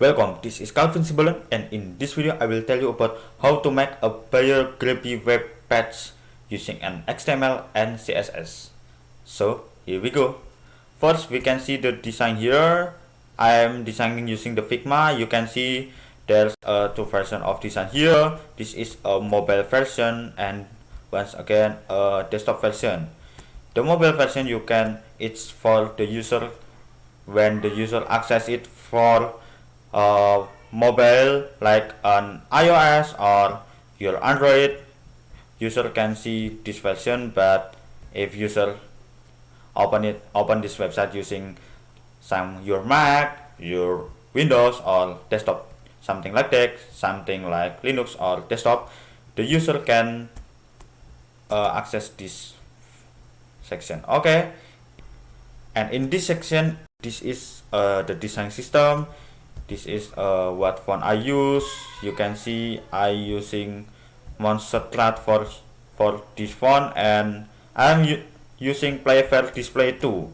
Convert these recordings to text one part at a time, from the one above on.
Welcome, this is Calvin Simbolon, and in this video I will tell you about how to make a biography web page using an XML and CSS. So here we go. First we can see the design here. I am designing using the Figma. You can see there's two versions of design here. This is a mobile version and once again a desktop version. The mobile version it's for the user when the user access it for mobile like an iOS or your Android user can see this version, but if user open this website using your Mac, your Windows or desktop, something like that, something like Linux or desktop, the user can access this section. Okay, and in this section this is the design system. This is what font I use. You can see I using Montserrat for this font, and I'm using Playfair Display 2.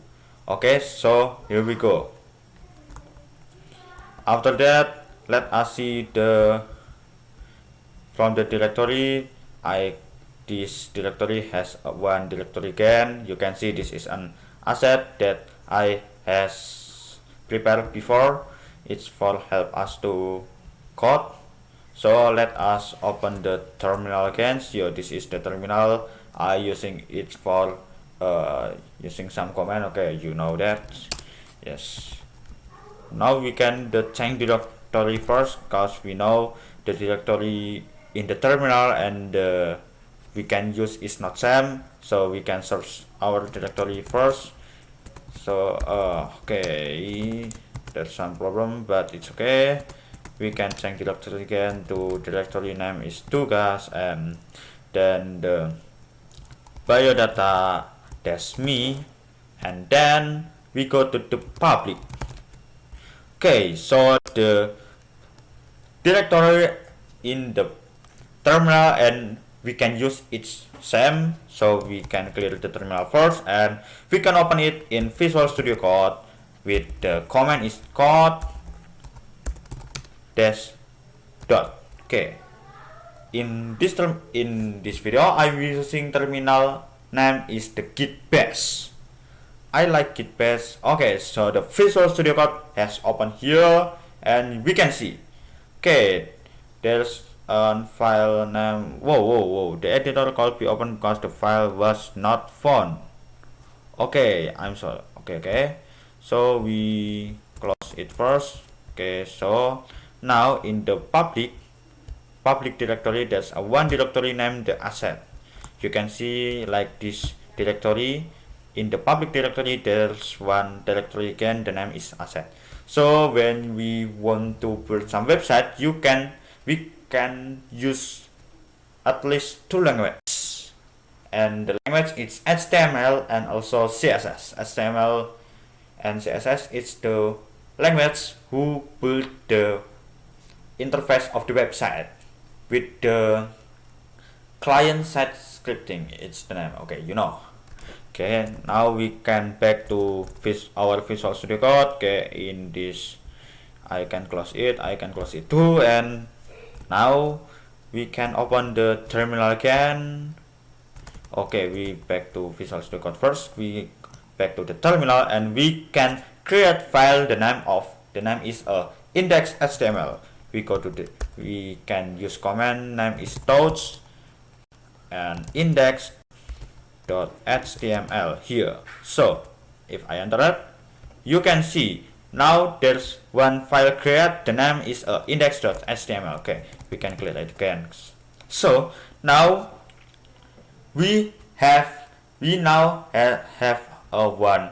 Okay, so here we go. After that, let us see from the directory. This directory has one directory again. You can see this is an asset that I has prepared before. It's for help us to code. So let us open the terminal again. So this is the terminal. I using it for using some command. Okay, you know that. Yes. Now we can change directory first, because we know the directory in the terminal and we can use is not same. So we can search our directory first. So okay. There's some problem, but it's okay. We can change directory again to directory name is tugas, and then the biodata that's me, and then we go to the public. Okay, so the directory in the terminal and we can use its same, so we can clear the terminal first and we can open it in Visual Studio Code with the command is code dash dot. Okay, in this video I'm using terminal name is the git bash. I like git bash. Okay, so the Visual Studio Code has opened here and we can see, okay, there's a file name. Whoa, the editor could be opened because the file was not found. Okay, I'm sorry. Okay, so we close it first. Okay, so now in the public directory there's a one directory named the asset. You can see like this directory. In the public directory there's one directory again, the name is asset. So when we want to build some website, we can use at least two languages, and the language is HTML and also CSS. HTML and CSS is the language who build the interface of the website with the client-side scripting. It's the name. Okay, you know. Okay, now we can back to our Visual Studio Code. Okay, in this I can close it too, and now we can open the terminal again. Okay, we back to Visual Studio Code first. We back to the terminal and we can create file. The name is index.html. We can use command name is touch and index.html here. So if I enter it, you can see now there's one file create. The name is index.html. Okay, we can clear it again. So now we now have a one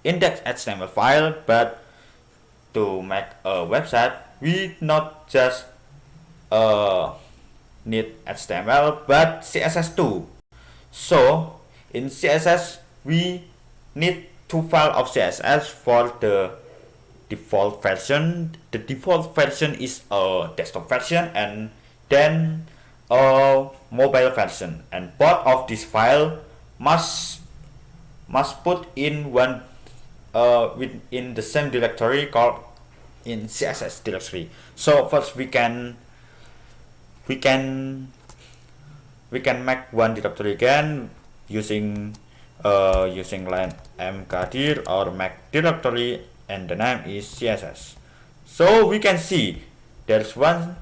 index.html file, but to make a website we not just need HTML but CSS too. So in CSS we need two files of CSS for the default version. The default version is a desktop version and then a mobile version, and both of these files must put in one within the same directory called in CSS directory. So first we can we can make one directory again using using line mkdir or make directory, and the name is CSS. So we can see there's one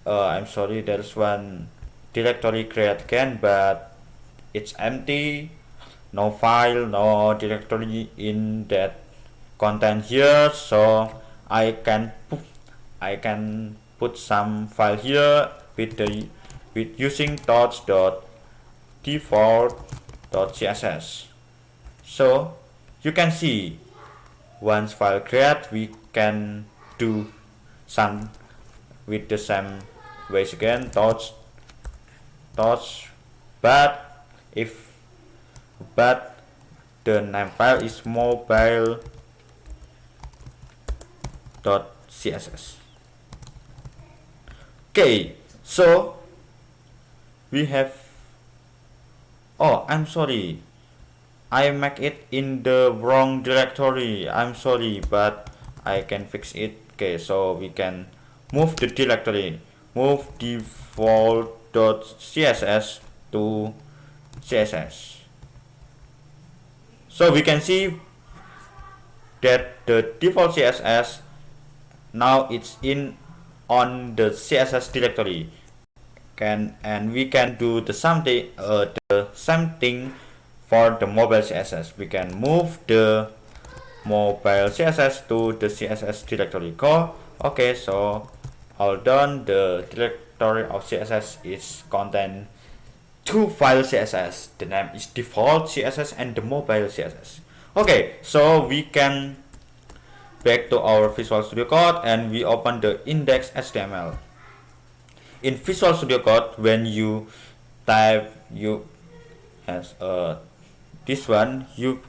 there's one directory created again, but it's empty, no file, no directory in that content here. So I can put some file here with using default.css. So you can see once file create, we can do some with the same ways again, dots, but the name file is mobile.css. Okay, so we have, oh, I'm sorry, I make it in the wrong directory. I'm sorry, but I can fix it. Okay, so we can move the directory, move default.css to CSS. So we can see that the default CSS now it's in on the CSS directory. And we can do the same thing for the mobile CSS. We can move the mobile CSS to the CSS directory. Okay, so all done. The directory of CSS is contain two files CSS. The name is default CSS and the mobile CSS. Okay, so we can back to our Visual Studio Code and we open the index HTML. In Visual Studio Code, when you type this one, you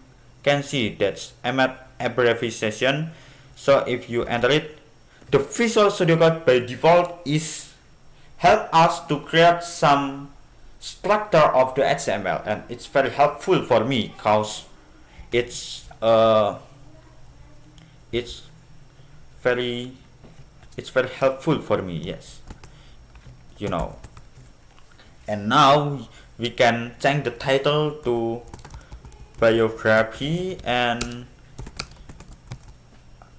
can see that's abbreviation. So if you enter it, the Visual Studio Code by default is help us to create some structure of the HTML, and it's very helpful for me because it's very helpful for me, yes, you know. And now we can change the title to Biography, and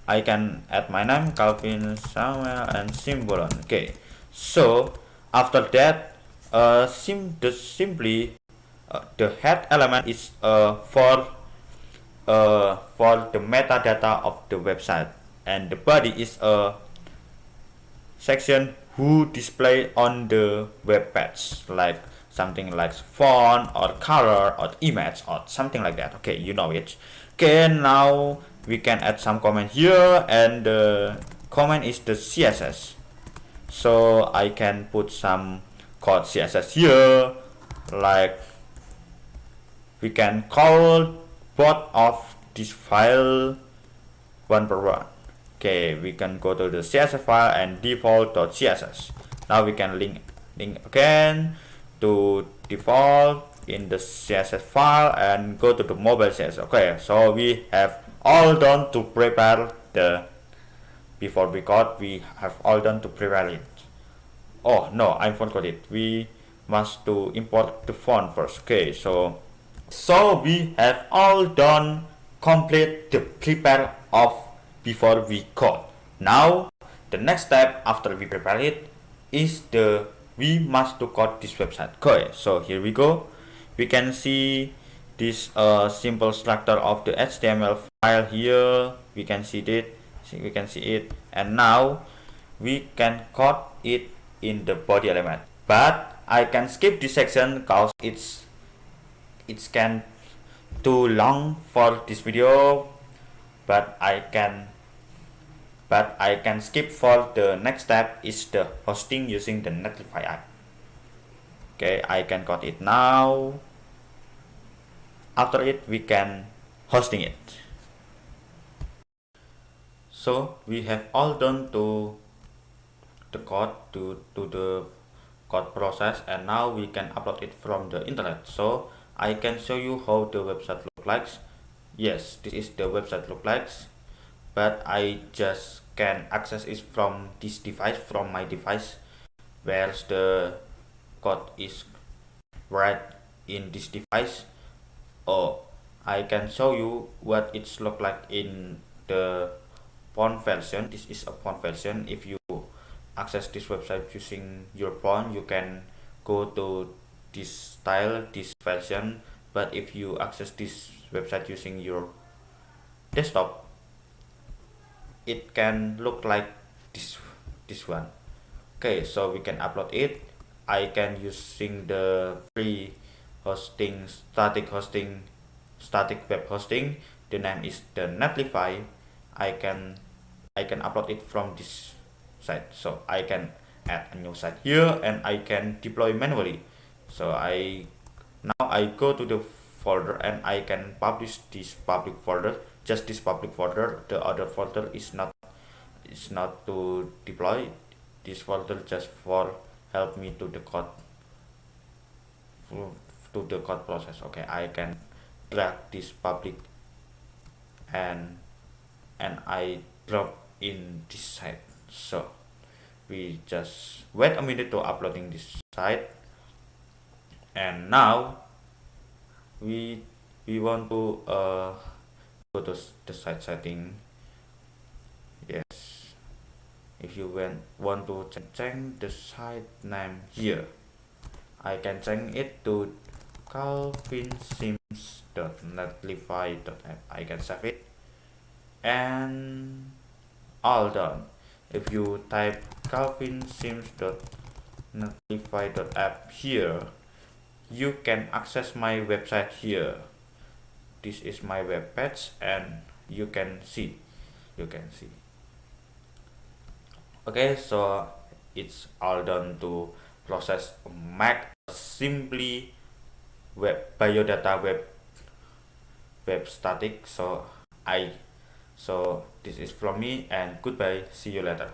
I can add my name, Calvin Samuel, and Simbolon. Okay, so after that, the head element is for the metadata of the website, and the body is a section who display on the web page, like something like font or color or image or something like that. Okay, you know it. Okay, now we can add some comment here, and the comment is the CSS. So I can put some code CSS here, like we can call both of this file one per one. Okay, we can go to the CSS file and default.css. Now we can link again to default in the CSS file and go to the mobile CSS. Okay, so we have all done to prepare the before we got, we have all done to prepare it. Oh no, I forgot it. We must to import the font first. Okay, so we have all done complete the prepare of before we code. Now the next step after we prepare it is we must to code this website. Okay, so here we go. We can see this simple structure of the HTML file here. We can see it, and now we can code it in the body element. But I can skip this section because it's can too long for this video, but I can skip for the next step is the hosting using the Netlify app. Okay, I can code it now. After it, we can hosting it. So we have all done to the code to the code process, and now we can upload it from the internet. So I can show you how the website look like. Yes, this is the website look like, but I just can access it from this device, from my device, where the code is right in this device. Or I can show you what it's look like in the phone version. This is a phone version. If you access this website using your phone, you can go to this style, this version. But if you access this website using your desktop, it can look like this one. Okay, so we can upload it. I can using the free hosting, static web hosting. The name is the Netlify. I can I can upload it from this site. So I can add a new site here and I can deploy manually. So I go to the folder and I can publish this public folder, just this public folder. The other folder is not to deploy. This folder just for help me to the code, to the code process. Okay, I can drag this public and I drop in this site. So we just wait a minute to uploading this site, and now we want to go to the site setting. Yes, if you want to change the site name here, I can change it to calvinsims.netlify.app. I can save it and all done. If you type calvinsims.netlify.app here, you can access my website here. This is my web page and you can see. Okay, so it's all done to process make simply web biodata web static. So this is from me and goodbye, see you later.